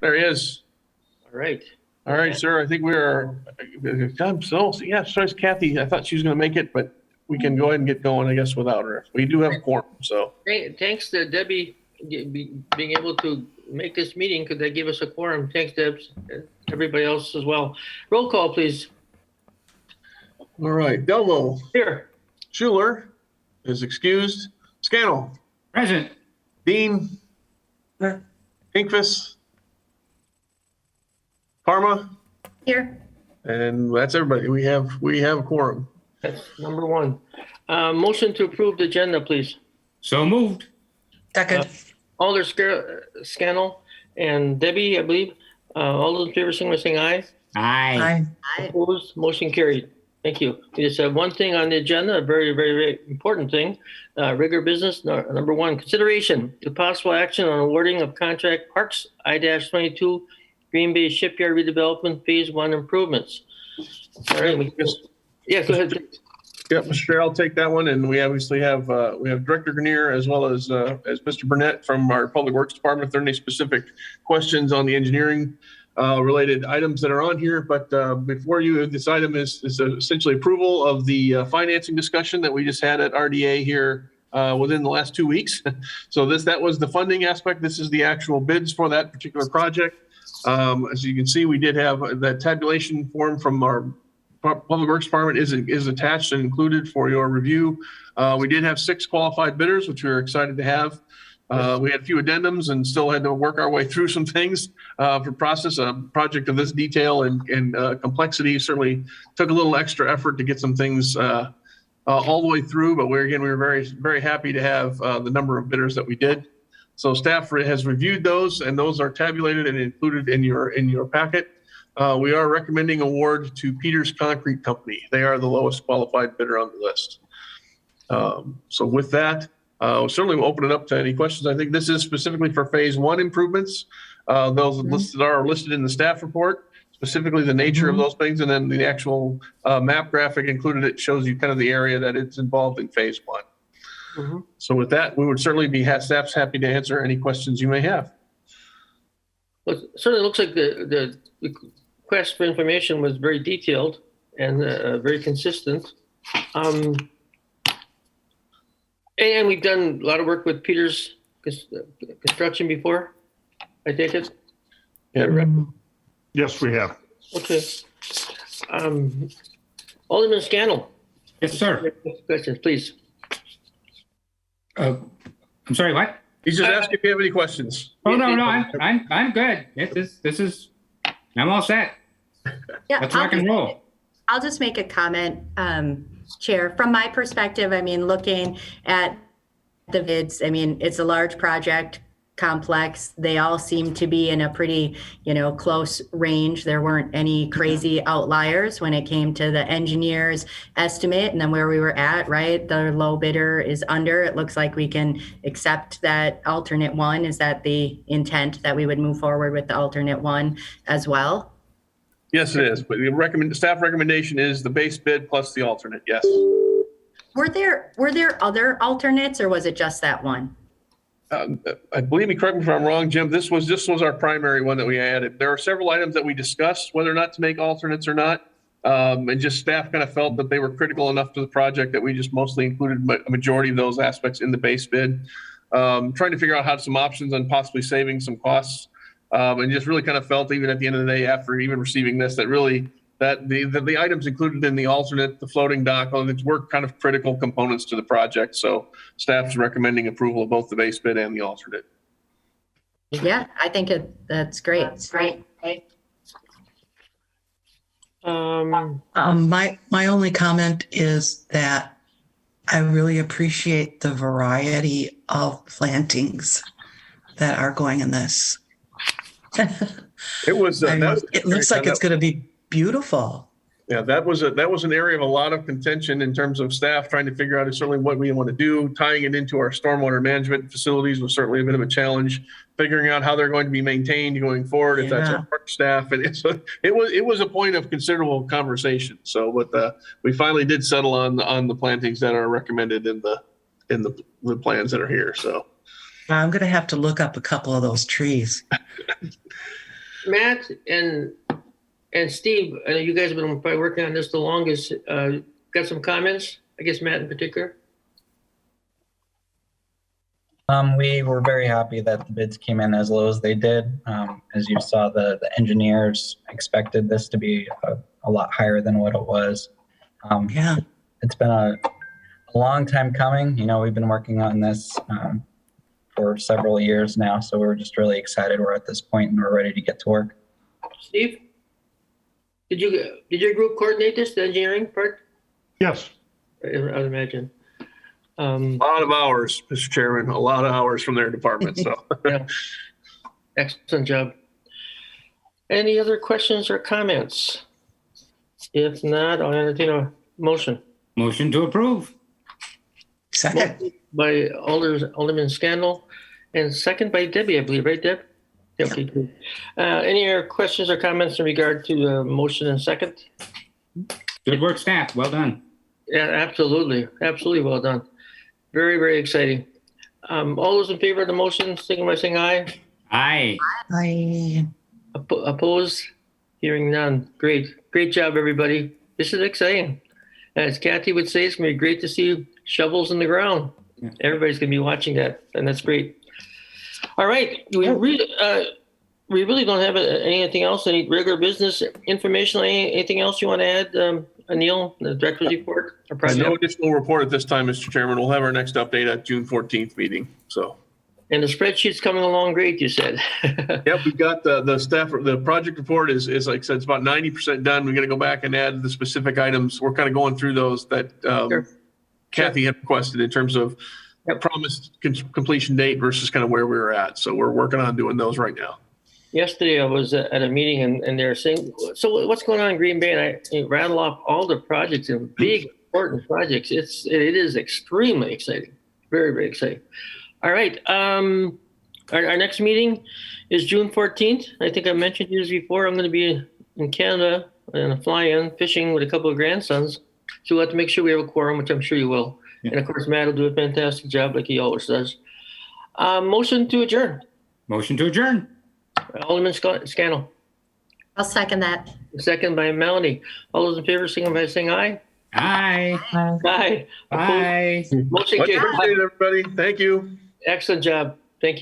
There he is. All right. All right, sir. I think we are. Yeah, sorry, Kathy. I thought she was going to make it, but we can go ahead and get going, I guess, without her. We do have a quorum, so. Great. Thanks to Debbie being able to make this meeting because they gave us a quorum. Thanks, Debs. Everybody else as well. Roll call, please. All right. Delvo. Here. Schuler is excused. Scannell. Present. Dean. Here. Inkvis. Parma. Here. And that's everybody. We have a quorum. That's number one. Motion to approve the agenda, please. So moved. Second. Alder Scannell and Debbie, I believe. All those in favor, saying aye. Aye. Opposed, motion carried. Thank you. We just have one thing on the agenda, a very, very, very important thing. Regular business, number one, consideration to possible action on awarding of contract Parks I-22 Green Bay Shipyard Redevelopment Phase 1 improvements. All right. Yeah, go ahead. Yeah, Mr. Chair, I'll take that one. And we obviously have Director Grenier as well as Mr. Burnett from our Public Works Department if there are any specific questions on the engineering related items that are on here. But before you, this item is essentially approval of the financing discussion that we just had at RDA here within the last 2 weeks. So that was the funding aspect. This is the actual bids for that particular project. As you can see, we did have that tabulation form from our Public Works Department is attached and included for your review. We did have 6 qualified bidders, which we were excited to have. We had a few addendums and still had to work our way through some things for process. A project of this detail and complexity certainly took a little extra effort to get some things all the way through. But we were very, very happy to have the number of bidders that we did. So staff has reviewed those, and those are tabulated and included in your packet. We are recommending award to Peters Concrete Company. They are the lowest qualified bidder on the list. So with that, certainly we'll open it up to any questions. I think this is specifically for phase 1 improvements. Those are listed in the staff report, specifically the nature of those things. And then the actual map graphic included, it shows you kind of the area that it's involved in phase 1. So with that, we would certainly be staff's happy to answer any questions you may have. Well, it certainly looks like the request for information was very detailed and very consistent. And we've done a lot of work with Peters Construction before, I take it? Yeah. Yes, we have. Okay. Alderman Scannell. Yes, sir. Questions, please. I'm sorry, what? He's just asking if you have any questions. Oh, no, I'm good. This is, I'm all set. Yeah, Let's rock and roll. I'll just make a comment, Chair. From my perspective, I mean, looking at the bids, I mean, it's a large project, complex. They all seem to be in a pretty, close range. There weren't any crazy outliers when it came to the engineer's estimate and then where we were at, right? The low bidder is under. It looks like we can accept that alternate one. Is that the intent, that we would move forward with the alternate one as well? Yes, it is. But the staff recommendation is the base bid plus the alternate. Yes. Were there other alternates, or was it just that one? I believe me, correct me if I'm wrong, Jim, this was our primary one that we added. There are several items that we discussed whether or not to make alternates or not. And just staff kind of felt that they were critical enough to the project that we just mostly included a majority of those aspects in the base bid. Trying to figure out some options on possibly saving some costs. And just really kind of felt, even at the end of the day, after even receiving this, that really that the items included in the alternate, the floating dock, were kind of critical components to the project. So staff's recommending approval of both the base bid and the alternate. Yeah, I think that's great. That's great. My only comment is that I really appreciate the variety of plantings that are going in this. It was. It looks like it's going to be beautiful. Yeah, that was an area of a lot of contention in terms of staff trying to figure out certainly what we want to do. Tying it into our stormwater management facilities was certainly a bit of a challenge. Figuring out how they're going to be maintained going forward, if that's our park staff, and it was a point of considerable conversation. So, but we finally did settle on the plantings that are recommended in the plans that are here. So, I'm going to have to look up a couple of those trees. Matt and Steve, I know you guys have been probably working on this the longest. Got some comments? I guess Matt in particular. We were very happy that the bids came in as low as they did. As you saw, the engineers expected this to be a lot higher than what it was. Yeah. It's been a long time coming. You know, we've been working on this for several years now, so we're just really excited we're at this point and we're ready to get to work. Steve, did your group coordinate this, the engineering part? Yes. I would imagine. A lot of hours, Mr. Chairman, a lot of hours from their department, so. Yeah. Excellent job. Any other questions or comments? If not, I'll entertain a motion. Motion to approve. Second. Motion by Alderman Scannell and second by Debbie, I believe, right, Deb? Yeah, okay, good. Any other questions or comments in regard to the motion and second? Good work, staff. Well done. Yeah, absolutely. Absolutely well done. Very, very exciting. All those in favor of the motion, signal by saying aye. Aye. I Opposed? Hearing none. Great. Great job, everybody. This is exciting. As Kathy would say, it's going to be great to see shovels in the ground. Yeah. Everybody's going to be watching that, and that's great. All right. We really don't have anything else, any regular business information, anything else you want to add, Anil, the director's report? Or project? No additional report at this time, Mr. Chairman. We'll have our next update at June 14th meeting, so. And the spreadsheet's coming along great, you said. Yep, we've got the staff, the project report is like I said, it's about 90% done. We're gonna go back and add the specific items. We're kind of going through those that Sure. Kathy had requested in terms of promised completion date versus kind of where we were at. So we're working on doing those right now. Yesterday, I was at a meeting and they were saying, so what's going on in Green Bay? And I rattle off all the projects and big, important projects. It is extremely exciting. Very, very exciting. All right. Our next meeting is June 14th. I think I mentioned this before. I'm going to be in Canada on a fly-in fishing with a couple of grandsons. So we'll have to make sure we have a quorum, which I'm sure you will. Yeah. And of course, Matt will do a fantastic job like he always does. Motion to adjourn. Motion to adjourn. Alderman Scannell. I'll second that. Second by Melanie. All those in favor, signify by saying aye. Aye. Aye. Bye. Motion Much carried. appreciated, everybody. Thank you. Excellent job. Thank you.